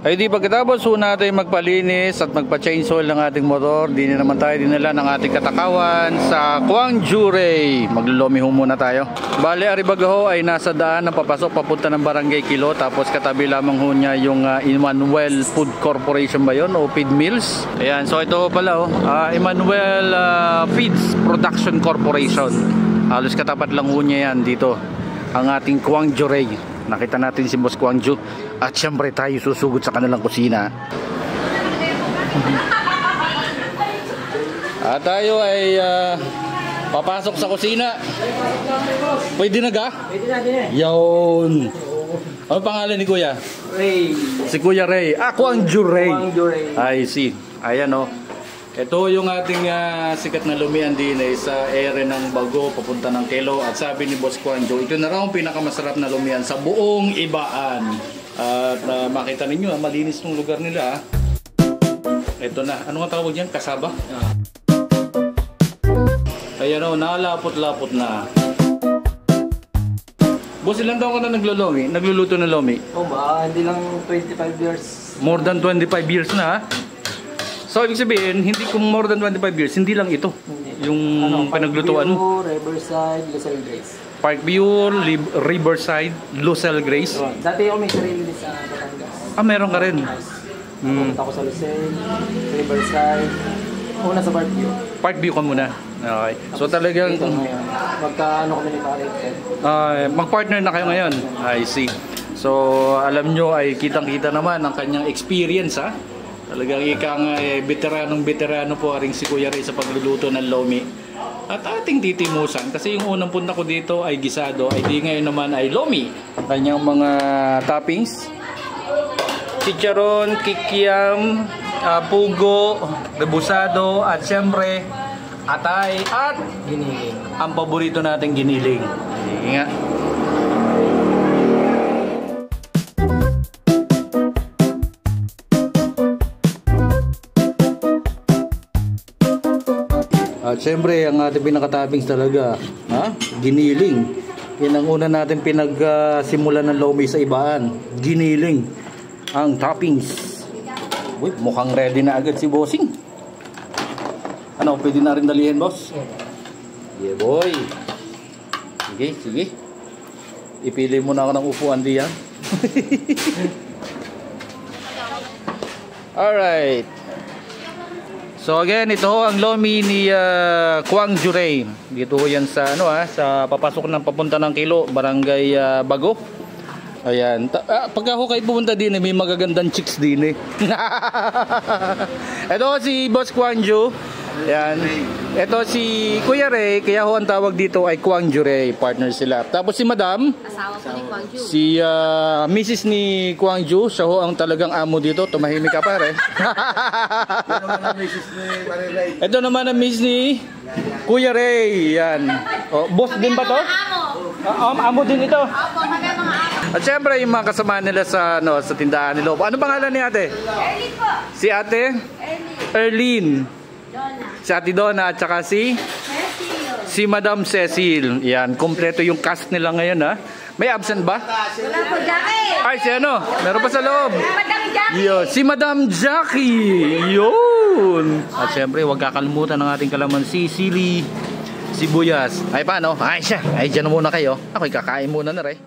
Ay di pagkatapos ho natin magpalinis at magpa-change oil ng ating motor, di na naman tayo dinala ng ating katakawan sa Gwangju Ray. Maglulomi ho muna tayo. Bale, Aribaga ho ay nasa daan ng papasok papunta ng Barangay Kilo, tapos katabi lamang ho niya yung Emmanuel Food Corporation ba yun o Feed Mills. Ayan, so ito ho pala Emmanuel Feeds Production Corporation. Halos katapat lang ho niya yan dito, ang ating Gwangju Ray. Nakita natin si Boss Gwangju at syempre tayo susugod sa kanilang kusina. At tayo ay papasok sa kusina. Pwede na ga? Pwede na din eh. Yun. Ano pangalan ni Kuya? Ray. Si Kuya Ray. Gwangju Ray. Gwangju Ray. I see. Ayan o. Ito yung ating sikat na lumian din sa ere ng Bago papunta ng Kilo. At sabi ni Boss Gwangju, ito na raw ang pinakamasarap na lumian sa buong Ibaan. At makita ninyo, malinis ng lugar nila. Ito na. Ano nga tawag yan? Kasaba? Ayan o, nalapot-lapot na. Boss, ilan taon ka na nagluluto ng lomi? Oh ba, hindi lang 25 years. More than 25 years na ha? So, ibig sabihin, hindi kung more than 25 years, hindi lang ito. Hindi. Yung pinaglutuan mo. Parkview, Riverside, Lucelle Grace. Parkview, Riverside, Lucelle Grace. So, dati ako may sarili din sa Batangas. Ah, meron ka rin. Pumunta ako sa Lucelle, Riverside. Una sa Parkview. Parkview ka muna. Okay. So, talagang magkaano kami ni Parit. mag-partner na kayo ngayon. I see. So, alam nyo ay kitang-kita naman ang kanyang experience ha. Talagang ikang veteranong po ring si Kuya Ray sa pagluluto ng lomi. At ating titimusan kasi yung unang punta ko dito ay gisado, ay di ngayon naman ay lomi. Kanyang mga toppings: chicharon, kikiam, pugo, rebusado, at syempre atay at Giniling. ang paborito nating giniling. Sige nga. At syempre, ang ating pinaka-toppings talaga, giniling. Yan ang una natin pinagsimulan ng lomi sa Ibaan. Giniling. Ang toppings. Uy, mukhang ready na agad si Bossing. Ano, pwede na rin dalihin, boss? Yeah, boy. Sige. Ipili mo na ako ng upuan diyan. Alright. So again, ito ang lomi ni Gwangju Ray. Dito yan sa sa papasok ng papunta ng Kilo, Barangay Bago. Ayan. Pagka ako kayo pumunta din, may magagandang chicks din eh. Ito si Boss Gwangju. Ayan. Ito si Kuya Ray, kaya ho ang tawag dito ay Gwangju Ray, partner sila. Tapos si Madam, asawa po ni Gwangju. si Mrs. ni Gwangju, siya ho ang talagang amo dito. Tumahimik ka pare. Ito naman ang Mrs. ni Kuya Ray. Yan. Oh, boss din ba to? Amo din ito. Opo, mga amo. At syempre yung mga kasama nila sa sa tindahan nila. Ano pangalan ni ate? Erlyn po. Si ate? Erlyn. Erlyn. Donna. Si ate Donna at saka si Madam Cecil. Yan, kompleto yung cast nila ngayon ha. May absent ba? Wala po, Jackie. Ay, si ano? Meron pa sa loob. Madam Jackie. Yo, si Madam Jackie. Yun. At syempre, huwag kakalimutan ng ating kalamansi, sili, sibuyas. Ay, paano? Ay, siya. Ay, dyan muna kayo. Ako'y kakain muna na rin.